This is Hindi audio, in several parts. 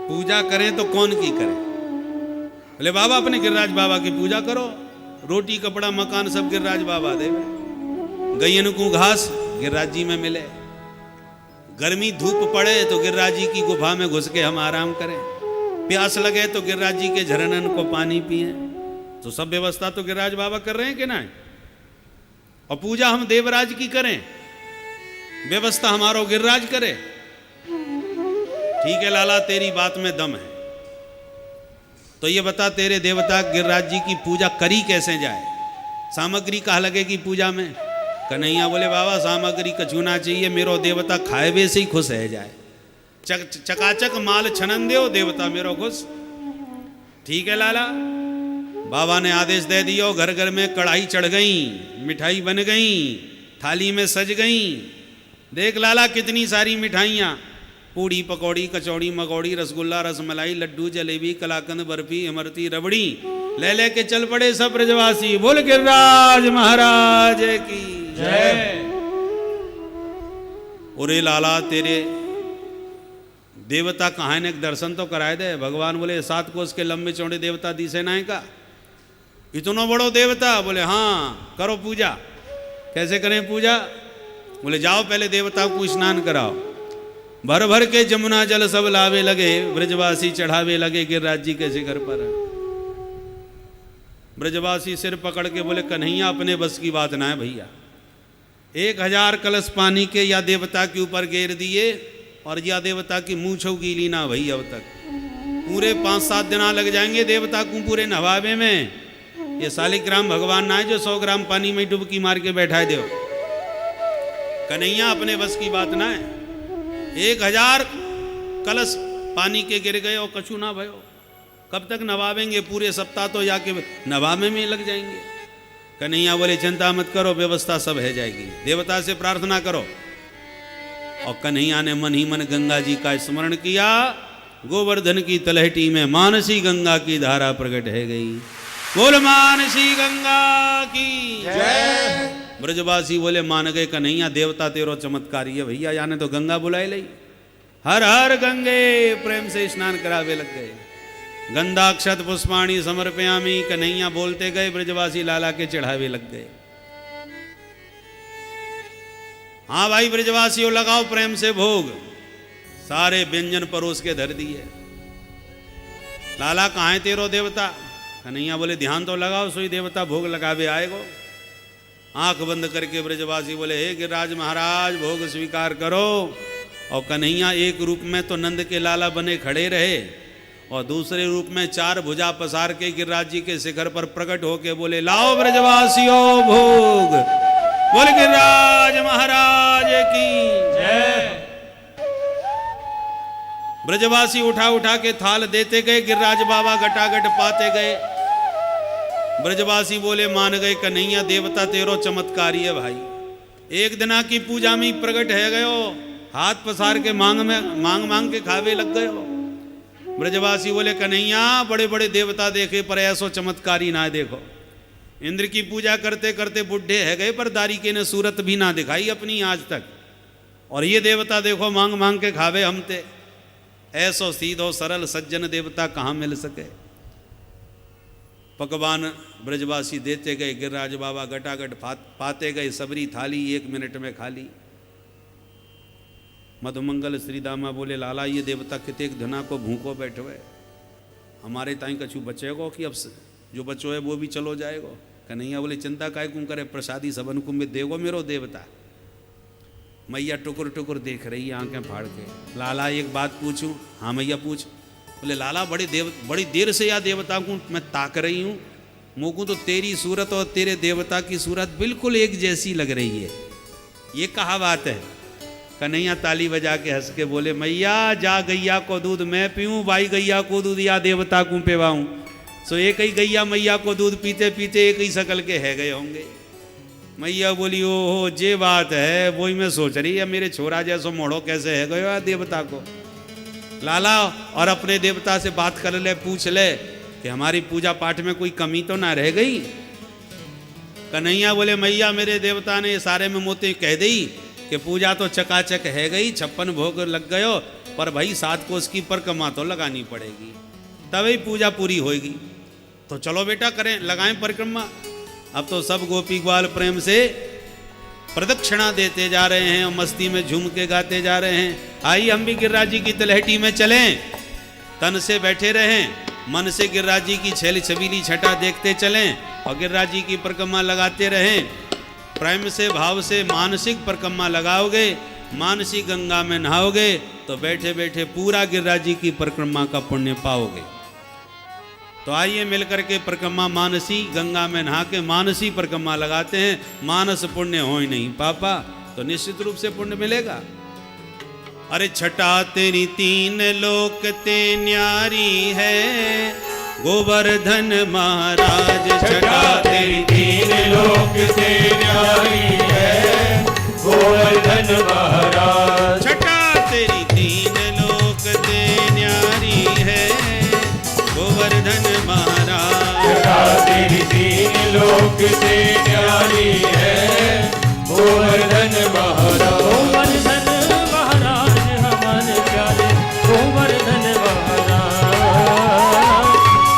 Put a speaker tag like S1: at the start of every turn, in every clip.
S1: पूजा करें तो कौन की करें? बोले बाबा अपने गिरिराज बाबा की पूजा करो, रोटी कपड़ा मकान सब गिरिराज बाबा देवे, गैयन को घास गिरिराज जी में मिले, गर्मी धूप पड़े तो गिरिराज जी की गुफा में घुस के हम आराम करें, प्यास लगे तो गिरिराज जी के झरनन को पानी पिए। तो सब व्यवस्था तो गिरिराज बाबा कर रहे हैं कि नहीं? और पूजा हम देवराज की करें, व्यवस्था हमारो गिरिराज करे। ठीक है लाला, तेरी बात में दम है, तो ये बता तेरे देवता गिरिराज जी की पूजा करी कैसे जाए? सामग्री कहाँ लगेगी पूजा में? कन्हैया बोले बाबा सामग्री कछूना चाहिए, मेरो देवता खाए वे से ही खुश रह जाए, चकाचक माल छनन दो देवता मेरो खुश। ठीक है लाला, बाबा ने आदेश दे दियो, घर घर में कढ़ाई चढ़ गई, मिठाई बन गई, थाली में सज गई। देख लाला कितनी सारी मिठाइयाँ, पूड़ी पकौड़ी कचौड़ी मकौड़ी रसगुल्ला रसमलाई लड्डू जलेबी कलाकंद बर्फी इमरती रबड़ी ले लेके चल पड़े सब ब्रजवासी। बोल गिरिराज महाराज की जय। अरे लाला तेरे देवता कहाँ ने दर्शन तो कराए दे। भगवान बोले 7 कोस के लंबे चौड़े देवता दिसे ना का, इतना बड़ो देवता? बोले हाँ करो पूजा। कैसे करें पूजा? बोले जाओ पहले देवता को स्नान कराओ, भर भर के जमुना जल सब लावे लगे, ब्रजवासी चढ़ावे लगे गिरिराज जी के शिखर पर। ब्रजवासी सिर पकड़ के बोले कन्हैया अपने बस की बात ना है भैया, 1000 कलश पानी के या देवता के ऊपर गेर दिए और या देवता की मूंछों गीली ना भई, अब तक पूरे 5-7 दिन लग जाएंगे देवता को पूरे नवावे में। ये शालिग्राम भगवान ना है जो 100 ग्राम पानी में डुबकी मार के बैठा दे। कन्हैया अपने बस की बात ना है, 1000 कलश पानी के गिर गए और कछु ना भयो। कब तक नवावेंगे? पूरे सप्ताह तो जाके नवावे में लग जाएंगे। कन्हैया बोले चिंता मत करो, व्यवस्था सब है जाएगी, देवता से प्रार्थना करो। और कन्हैया ने मन ही मन गंगा जी का स्मरण किया, गोवर्धन की तलहटी में मानसी गंगा की धारा प्रकट है गई। बोल मानसी गंगा की जय। ब्रजवासी बोले मान गए कन्हैया, देवता तेरो चमत्कारी है भैया, याने तो गंगा बुलाए लई। हर हर गंगे प्रेम से स्नान करावे लग गए। गंधाक्षत पुष्पाणी समर्पयामी कन्हैया बोलते गए, ब्रजवासी लाला के चढ़ावे लग गए। हाँ भाई ब्रजवासियों लगाओ प्रेम से भोग, सारे व्यंजन परोस के धर दिए। लाला कहाँ है तेरो देवता? कन्हैया बोले ध्यान तो लगाओ, सोई देवता भोग लगावे आएगो। आंख बंद करके ब्रजवासी बोले हे गिरिराज महाराज भोग स्वीकार करो। और कन्हैया एक रूप में तो नंद के लाला बने खड़े रहे और दूसरे रूप में 4 भुजा पसार के गिरिराज जी के शिखर पर प्रकट होके बोले लाओ ब्रजवासियों भोग। बोल गिरिराज महाराज की जय। ब्रजवासी उठा उठा के थाल देते गए, गिरिराज बाबा गटागट पाते गए। ब्रजवासी बोले मान गए कन्हैया देवता तेरो चमत्कारी है भाई, एक दिना की पूजा में प्रकट है गयो, हाथ पसार के मांग के खावे लग गयो। ब्रजवासी बोले कन्हैया बड़े बड़े देवता देखे पर ऐसो चमत्कारी ना देखो। इंद्र की पूजा करते करते बुढ़े है गए पर दारिके ने सूरत भी ना दिखाई अपनी आज तक, और ये देवता देखो मांग के खावे हमते। ऐसो सीधो सरल सज्जन देवता कहाँ मिल सके। पकवान ब्रजवासी देते गए, गिरिराज बाबा गटागट पाते गए, सबरी थाली 1 मिनट में खाली। मधुमंगल श्रीदामा बोले लाला ये देवता कितेक धना को भूखो बैठो है, हमारे ताई कछु बचेगो कि अब जो बचो है वो भी चलो जाएगो। कन्हैया बोले चिंता काय क्यों करे, प्रसादी सबन को में देगो मेरो देवता। मैया टुकुर टुकुर देख रही है आंखें फाड़ के। लाला एक बात पूछूं? हाँ मैया पूछ। बोले लाला बड़ी देर से या देवता को मैं ताक रही हूँ, मुझको तो तेरी सूरत और तेरे देवता की सूरत बिल्कुल एक जैसी लग रही है, ये कहा बात है? कन्हैया ताली बजा के हंस के बोले मैया जा गैया को दूध मैं पीऊँ, भाई गैया को दूध या देवता को पिवाऊँ। सो एक ही गैया मैया को दूध पीते पीते एक ही शकल के है गए होंगे। मैया बोली ओहो जे बात है, वही मैं सोच रही है मेरे छोरा जैसो मोड़ो कैसे है गयो देवता को। लाला और अपने देवता से बात कर ले, पूछ ले कि हमारी पूजा पाठ में कोई कमी तो ना रह गई। कन्हैया बोले मैया मेरे देवता ने सारे में मोते कह दी कि पूजा तो चकाचक है गई, 56 भोग लग गयो, पर भाई 7 कोस की परिक्रमा तो लगानी पड़ेगी, तभी पूजा पूरी होगी। तो चलो बेटा करें, लगाएं परिक्रमा। अब तो सब गोपी ग्वाल प्रेम से प्रदक्षिणा देते जा रहे हैं और मस्ती में झूम के गाते जा रहे हैं। आइए हम भी गिरिराज जी की तलहटी में चलें, तन से बैठे रहें, मन से गिरिराज जी की छैल छबीली छटा देखते चलें और गिरिराज जी की परिक्रमा लगाते रहें। प्रेम से भाव से मानसिक परिक्रमा लगाओगे, मानसिक गंगा में नहाओगे तो बैठे बैठे पूरा गिरिराज जी की परिक्रमा का पुण्य पाओगे। तो आइए मिलकर के परिक्रमा मानसी गंगा में नहा के मानसी परिक्रमा लगाते हैं। मानस पुण्य हो ही नहीं पापा तो निश्चित रूप से पुण्य मिलेगा। अरे छटा तेरी 3 लोक ते न्यारी है, गोवर्धन महाराज छटा तेरी 3 लोक ते न्यारी है, गोवर्धन महाराज छटा तेरी 3 लोक ते न्यारी है, गोवर्धन महाराज छटा तेरी 3 लोक ते न्यारी है, गोवर्धन महाराज।
S2: गोवर्धन महाराज हमारे प्यारे, गोवर्धन महाराज,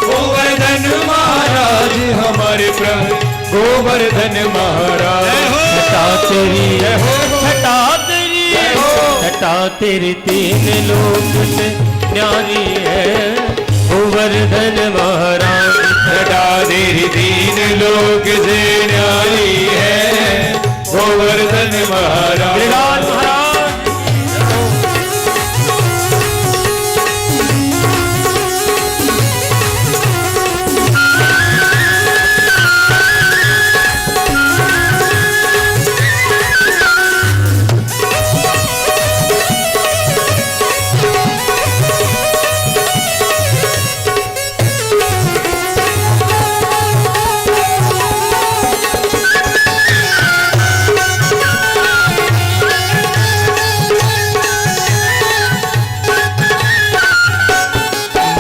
S3: गोवर्धन महाराज हमारे प्यारे, गोवर्धन महाराज छटा तेरी,
S2: छटा तेरी, छटा तेरी 3 लोक से न्यारी है, गोवर्धन महाराज
S3: छटा तेरी 3 लोक से न्यारी है, गोवर्धन महाराज।
S2: गिरिराज महाराज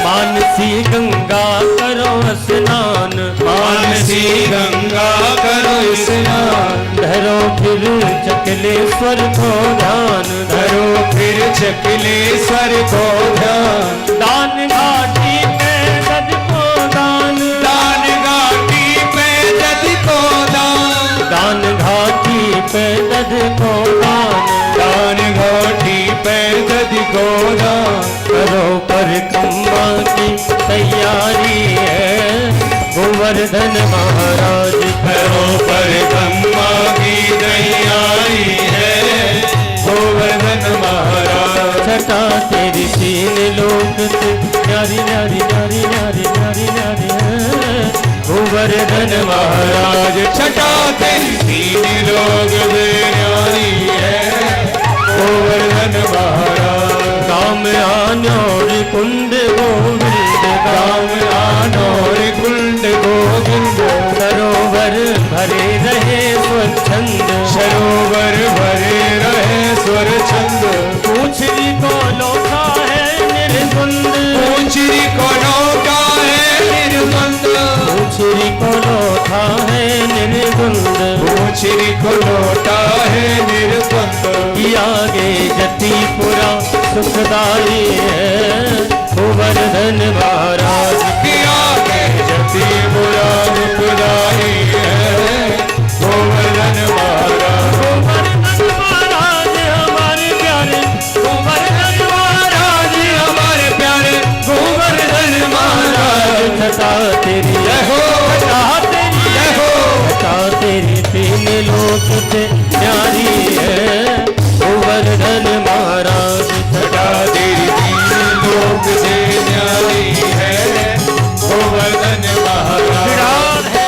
S2: मानसी गंगा करो स्नान,
S3: मानसी गंगा करो स्नान,
S2: धरो फिर चकलेश्वर को ध्यान,
S3: धरो फिर चकलेश्वर को ध्यान,
S2: दान घाटी पे दद को दान,
S3: दान घाटी पे दद को दान,
S2: दान घाटी पे दद को दान,
S3: दान घाटी पे दद को दान,
S2: करो परिक्रमा की तैयारी है, गोवर्धन महाराज
S3: करो परिक्रमा की तैयारी है, गोवर्धन महाराज।
S2: छटा तेरी 3 लोक से न्यारी न्यारी न्यारी न्यारी न्यारी न्यारी है, गोवर्धन महाराज
S3: छटा तेरी 3 लोक से न्यारी है, गोवर्धन महाराज।
S2: काम आनोर कुंड गोविंद,
S3: राम आनोर कुंड गोविंद,
S2: सरोवर भरे रहे स्वच्छंद,
S3: सरोवर भरे रहे स्वर छंद,
S2: पूछरी को लोटा है निर्गुंद,
S3: पूंछरी को लौटा है निर्गुंद,
S2: पूछरी को लोटा है निर्गुंद,
S3: पूंछरी को लौटा है निर्गुंद,
S2: आगे जतिपुरा सुखदाई है, गोवर्धन महाराज
S3: की आगे जतिपुरा दुखदाई है, गोवर्धन महाराज।
S2: गोवर्धन महाराज हमारे प्यारे, गोवर्धन
S3: महाराज हमारे प्यारे, गोवर्धन महाराज।
S2: छटा तेरी
S3: जय हो,
S2: छटा तेरी,
S3: जय हो,
S2: छटा तेरी 3 लोक से न्यारी है, गोवर्धन महाराज
S3: छटा तेरी 3 लोक से न्यारी है, गोवर्धन महाराज।
S2: विराट है।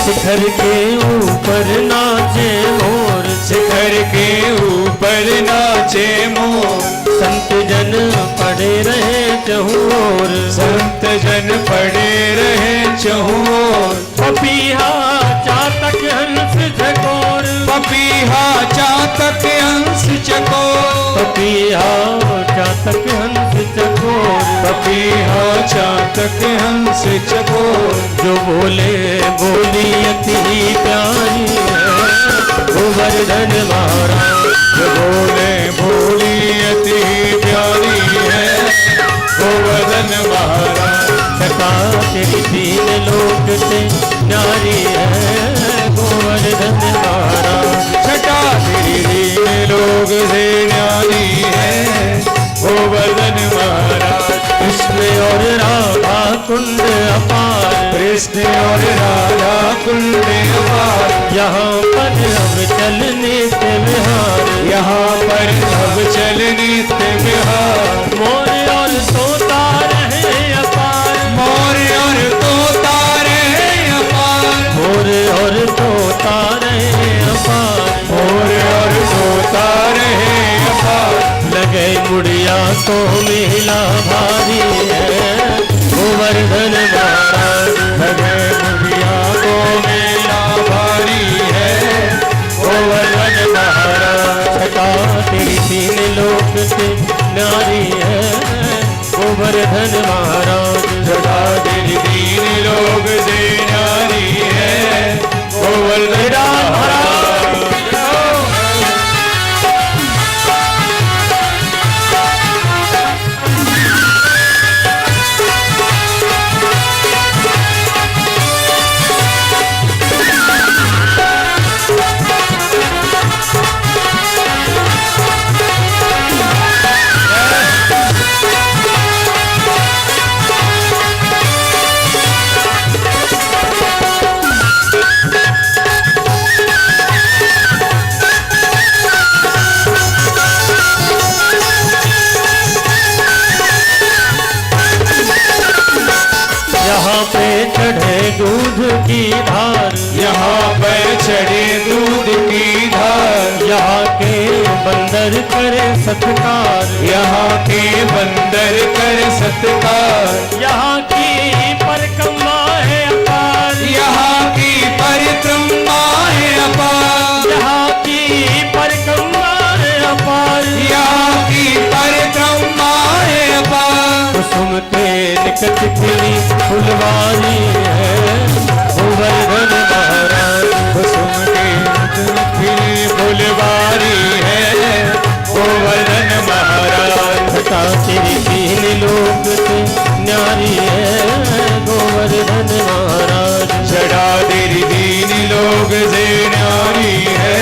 S2: शिखर के ऊपर नाचे मोर,
S3: शिखर के ऊपर नाचे मोर।
S2: संत जन पड़े रहे चहुर,
S3: संत जन पड़े रहे चहुर।
S2: पपीहा चातक हंस चकोर,
S3: पपीहा चातक हंस चकोर।
S2: पपीहा चातक हंस चकोर,
S3: पपीहा चातक हंस चकोर।
S2: जो बोले बोली अति प्यारी है गोवर्धन महाराज।
S3: जो बोले बोली अति प्यारी है गोवर्धन महाराज।
S2: सका तेरी तीन लोक से न्यारी है गोवर्धन महाराज।
S3: छटा तेरी दीन लोग से न्यारी है गोवर्धन महाराज।
S2: कृष्ण और राधा कुंड अपार,
S3: कृष्ण और राधा कुंड अपार।
S2: यहाँ पर अब चलने से विहार,
S3: यहाँ पर अब चल नित्य विहार।
S2: मोर और तोता रहे अपार,
S3: मोर और तोता रहे अपार।
S2: मोर और तोता रहे अपार।
S3: मोर और तोता रहे अपार।
S2: लगे मुड़िया को मेला भारी है गोवर्धन महाराज।
S3: लगे मुड़िया को मेला भारी है गोवर्धन महाराज।
S2: छटा तेरी तीन लोक से नारी है गोवर्धन महाराज।
S3: छटा तेरी दीन लोग से न्यारी है गोवर्धन महाराज।
S2: यहाँ पे चढ़े दूध की धार,
S3: यहाँ पर चढ़े दूध की धार।
S2: यहाँ के बंदर करे सत्कार,
S3: यहाँ के बंदर कर सत्कार।
S2: यहाँ की परिक्रमा है अपार,
S3: यहाँ की परिक्रमा है अपार।
S2: यहाँ की परिक्रमा है अपार।
S3: यहाँ की परिक्रमा है अपार।
S2: कुसुम के निकट खिली फुलवारी है गोवर्धन महाराज।
S3: कुसुम के खिली फुलवारी है गोवर्धन महाराज।
S2: छटा तेरी तीन लोक से न्यारी है गोवर्धन महाराज।
S3: छटा तेरी दीन लोग से न्यारी है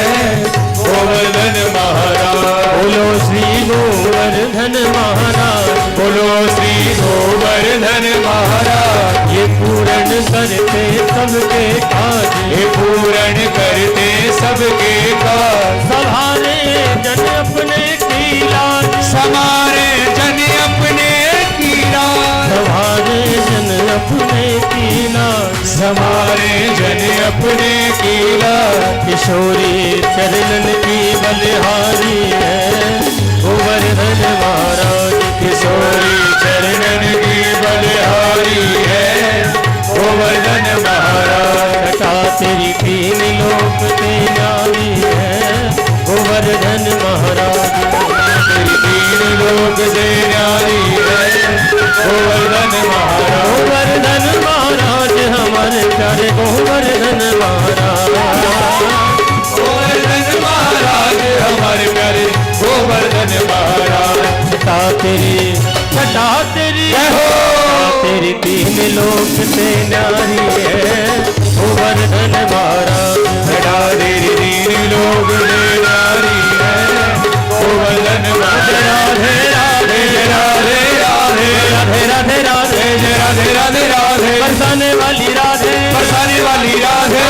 S3: गोवर्धन महाराज।
S2: बोलो श्री गोवर्धन महाराज,
S3: बोलो श्री गोवर्धन महाराज।
S2: ये पूर्ण करते सबके काज,
S3: ये पूर्ण करते सबके काज।
S2: सवारे जन अपने की लाज,
S3: समारे जन अपने की लाज।
S2: सवारे जन अपने की लाज।
S3: समारे जन अपने की लाज।
S2: किशोरी चरणन की बलिहारी है गोवर्धन महाराज।
S3: किशोरी चरणन की बलिहारी है गोवर्धन महाराज।
S2: छटा तेरी तीन लोक से न्यारी है गोवर्धन महाराज।
S3: तेरी तीन लोक से न्यारी है गोवर्धन महाराज।
S2: गोवर्धन महाराज हमारे प्यारे गोवर्धन महाराज।
S3: गोवर्धन महाराज हमारे प्यारे गोवर्धन महाराज।
S2: छटा तेरी
S3: जय हो।
S2: तेरी तीन लोक से न्यारी है गोवर्धन महाराज।
S3: छटा तेरी दीन लोग से न्यारी है गोवर्धन महाराज।
S2: राधे राधे
S3: राधे राधे राधे
S2: राधे राधे राधे
S3: राधे राधे राधे राधे।
S2: बरसाने वाली राधे,
S3: बरसाने वाली राधे।